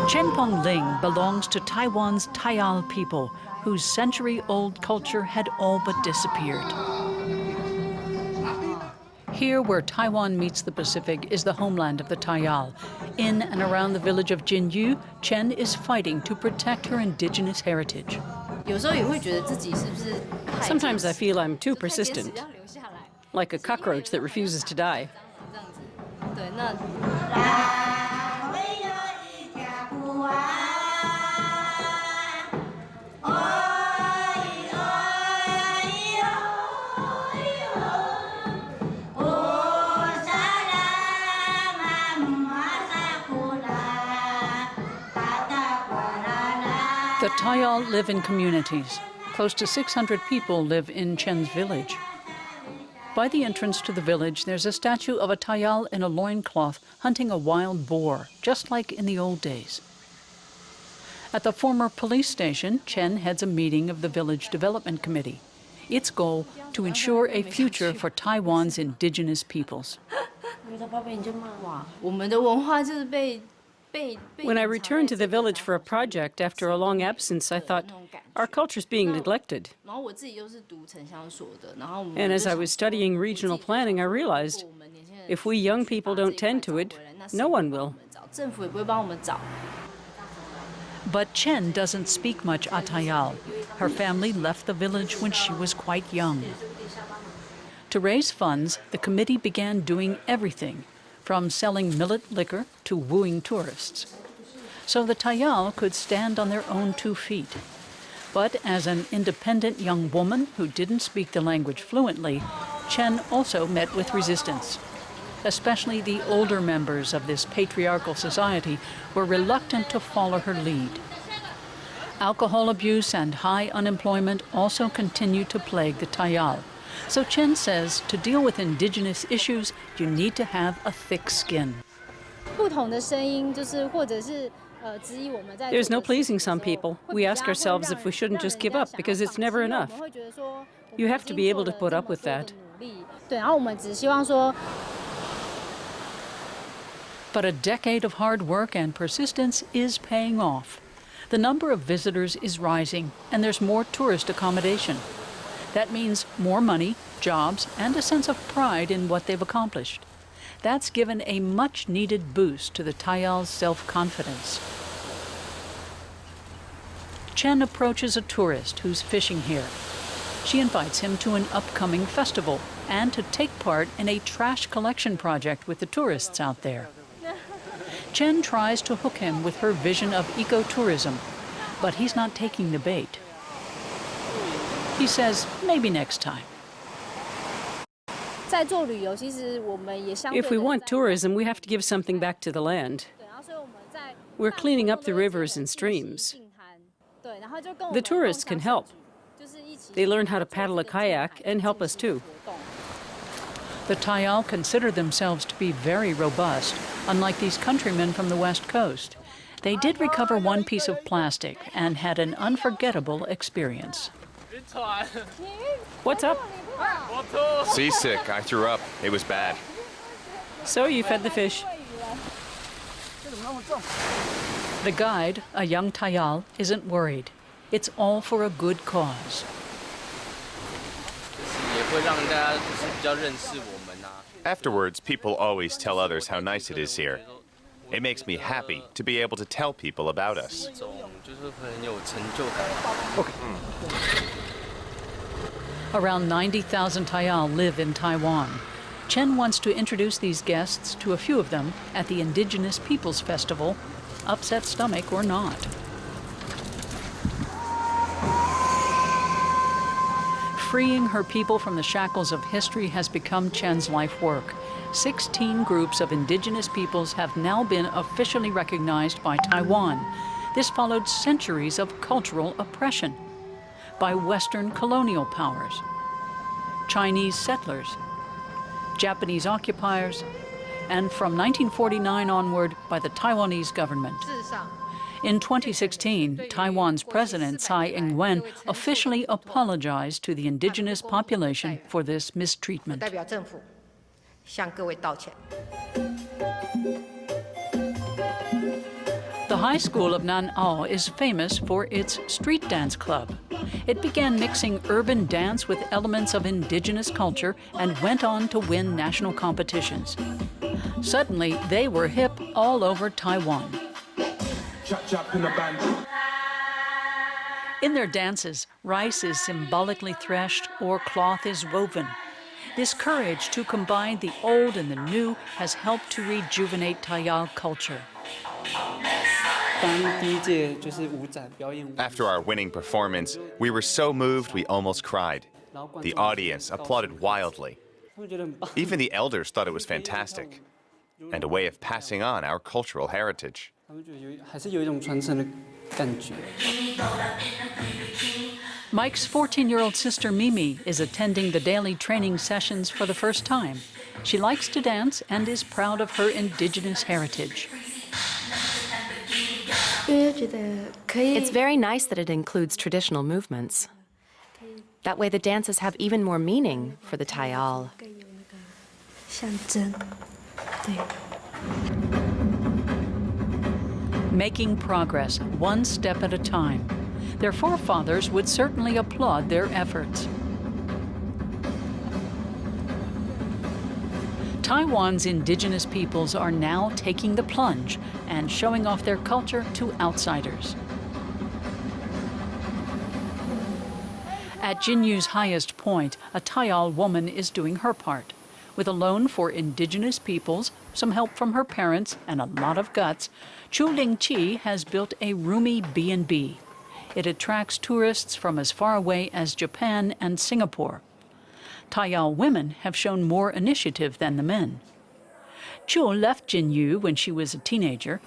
Chenpeng Ling belongs to Taiwan's Tayal people, whose century-old culture had all but disappeared. Here, where Taiwan meets the Pacific, is the homeland of the Tayal. In and around the village of Jinyu, Chen is fighting to protect her indigenous heritage. Sometimes I feel I'm too persistent, like a cockroach that refuses to die. The Tayal live in communities. Close to 600 people live in Chen's village. By the entrance to the village, there's a statue of a Tayal in a loincloth hunting a wild boar, just like in the old days. At the former police station, Chen heads a meeting of the Village Development Committee. Its goal, to ensure a future for Taiwan's indigenous peoples. When I returned to the village for a project after a long absence, I thought, our culture's being neglected. And as I was studying regional planning, I realized, if we young people don't tend to it, no one will. But Chen doesn't speak much Atayal. Her family left the village when she was quite young. To raise funds, the committee began doing everything, from selling millet liquor to wooing tourists. So the Tayal could stand on their own 2 feet. But as an independent young woman who didn't speak the language fluently, Chen also met with resistance. Especially the older members of this patriarchal society were reluctant to follow her lead. Alcohol abuse and high unemployment also continued to plague the Tayal. So Chen says to deal with indigenous issues, you need to have a thick skin. There's no pleasing some people. We ask ourselves if we shouldn't just give up because it's never enough. You have to be able to put up with that. But a decade of hard work and persistence is paying off. The number of visitors is rising, and there's more tourist accommodation. That means more money, jobs, and a sense of pride in what they've accomplished. That's given a much-needed boost to the Tayal's self-confidence. Chen approaches a tourist who's fishing here. She invites him to an upcoming festival and to take part in a trash collection project with the tourists out there. Chen tries to hook him with her vision of ecotourism, but he's not taking the bait. He says, maybe next time. If we want tourism, we have to give something back to the land. We're cleaning up the rivers and streams. The tourists can help. They learn how to paddle a kayak and help us too. The Tayal consider themselves to be very robust, unlike these countrymen from the West Coast. They did recover one piece of plastic and had an unforgettable experience. What's up? Seasick. I threw up. It was bad. So you fed the fish. The guide, a young Tayal, isn't worried. It's all for a good cause. Afterwards, people always tell others how nice it is here. It makes me happy to be able to tell people about us. Around 90,000 Tayal live in Taiwan. Chen wants to introduce these guests to a few of them at the Indigenous Peoples Festival, upset stomach or not. Freeing her people from the shackles of history has become Chen's life work. 16 groups of indigenous peoples have now been officially recognized by Taiwan. This followed centuries of cultural oppression by Western colonial powers, Chinese settlers, Japanese occupiers, and from 1949 onward by the Taiwanese government. In 2016, Taiwan's President Tsai Ing-wen officially apologized to the indigenous population for this mistreatment. The The high school of Nan'ao is famous for its street dance club. It began mixing urban dance with elements of indigenous culture and went on to win national competitions. Suddenly, they were hip all over Taiwan. In their dances, rice is symbolically threshed or cloth is woven. This courage to combine the old and the new has helped to rejuvenate Tayal culture. After our winning performance, we were so moved we almost cried. The audience applauded wildly. Even the elders thought it was fantastic, and a way of passing on our cultural heritage. Mike's 14-year-old sister Mimi is attending the daily training sessions for the first time. She likes to dance and is proud of her indigenous heritage. It's very nice that it includes traditional movements. That way the dances have even more meaning for the Tayal. Making progress, one step at a time. Their forefathers would certainly applaud their efforts. Taiwan's indigenous peoples are now taking the plunge and showing off their culture to outsiders. At Jinyu's highest point, a Tayal woman is doing her part. With a loan for indigenous peoples, some help from her parents, and a lot of guts, Chu Lingqi has built a roomy B&B. It attracts tourists from as far away as Japan and Singapore. Tayal women have shown more initiative than the men. Chu left Jinyu when she was a teenager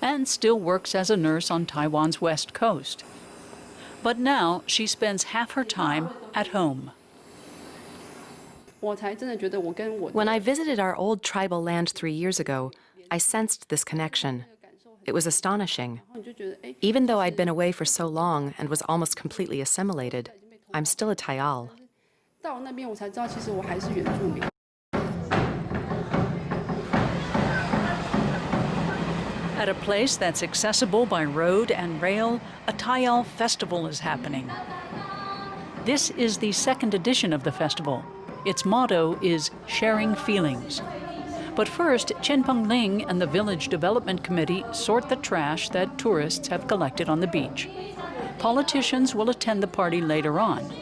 and still works as a nurse on Taiwan's west coast. But now she spends half her time at home. When I visited our old tribal land 3 years ago, I sensed this connection. It was astonishing. Even though I'd been away for so long and was almost completely assimilated, I'm still a Tayal. At a place that's accessible by road and rail, a Tayal Festival is happening. This is the second edition of the festival. Its motto is sharing feelings. But first, Chen Pengling and the Village Development Committee sort the trash that tourists have collected on the beach. Politicians will attend the party later on.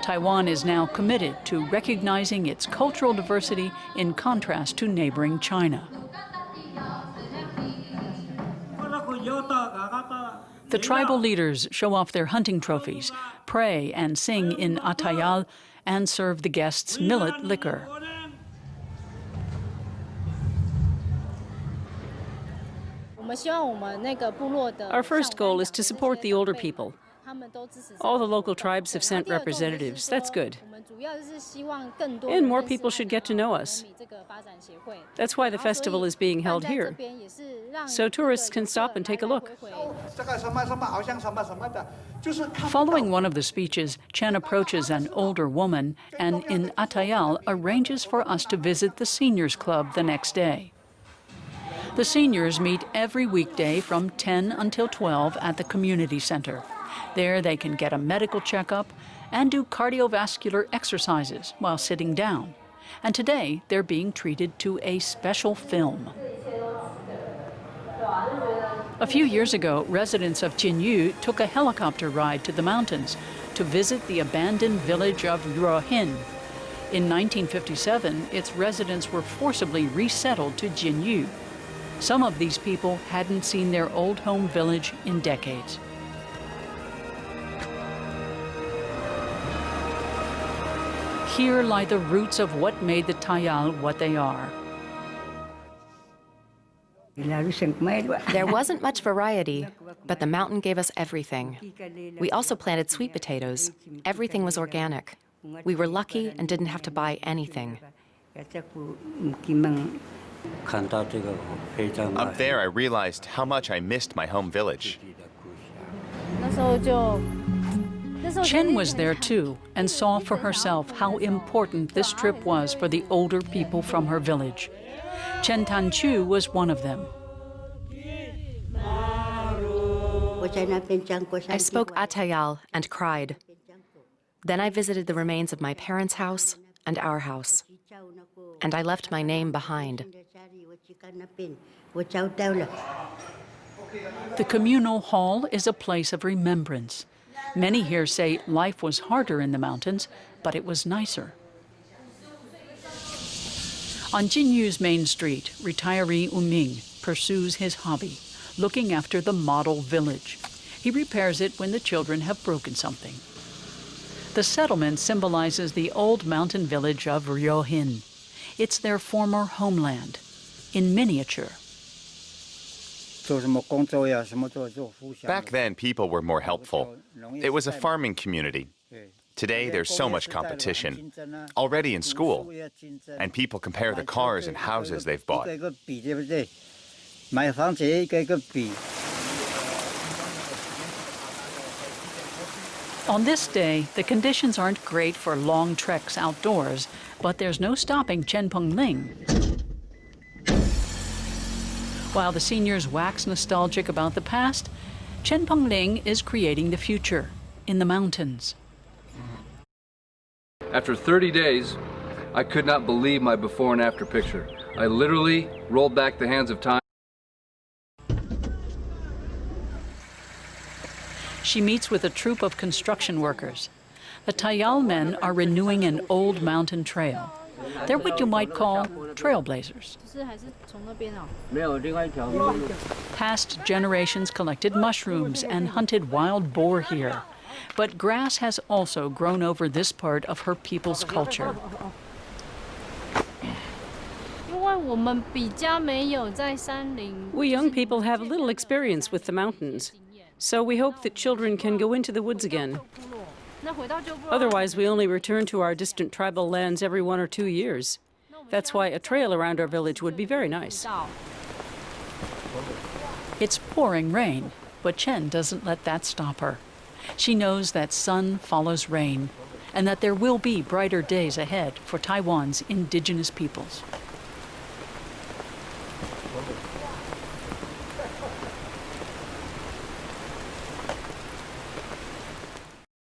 Taiwan is now committed to recognizing its cultural diversity in contrast to neighboring China. The tribal leaders show off their hunting trophies, pray and sing in Atayal, and serve the guests millet liquor. Our first goal is to support the older people. All the local tribes have sent representatives. That's good. And more people should get to know us. That's why the festival is being held here, so tourists can stop and take a look. Following one of the speeches, Chen approaches an older woman and in Atayal arranges for us to visit the Seniors Club the next day. The seniors meet every weekday from 10 until 12 at the community center. There they can get a medical checkup and do cardiovascular exercises while sitting down. And today they're being treated to a special film. A few years ago, residents of Jinyu took a helicopter ride to the mountains to visit the abandoned village of Yuohin. In 1957, its residents were forcibly resettled to Jinyu. Some of these people hadn't seen their old home village in decades. Here lie the roots of what made the Tayal what they are. There wasn't much variety, but the mountain gave us everything. We also planted sweet potatoes. Everything was organic. We were lucky and didn't have to buy anything. Up there, I realized how much I missed my home village. Chen was there too and saw for herself how important this trip was for the older people from her village. Chen Tanchu was one of them. I spoke Atayal and cried. Then I visited the remains of my parents' house and our house. And I left my name behind. The communal hall is a place of remembrance. Many here say life was harder in the mountains, but it was nicer. On Jinyu's main street, retiree Uming pursues his hobby, looking after the model village. He repairs it when the children have broken something. The settlement symbolizes the old mountain village of Ryohin. It's their former homeland, in miniature. Back then, people were more helpful. It was a farming community. Today, there's so much competition, already in school, and people compare the cars and houses they've bought. On this day, the conditions aren't great for long treks outdoors, but there's no stopping Chen Pengling. While the seniors wax nostalgic about the past, Chen Pengling is creating the future in the mountains. After 30 days, I could not believe my before and after picture. I literally rolled back the hands of time. She meets with a troop of construction workers. The Tayal men are renewing an old mountain trail. They're what you might call trailblazers. Past generations collected mushrooms and hunted wild boar here. But grass has also grown over this part of her people's culture. We young people have little experience with the mountains, so we hope that children can go into the woods again. Otherwise, we only return to our distant tribal lands every 1 or 2 years. That's why a trail around our village would be very nice. It's pouring rain, but Chen doesn't let that stop her. She knows that sun follows rain, and that there will be brighter days ahead for Taiwan's indigenous peoples.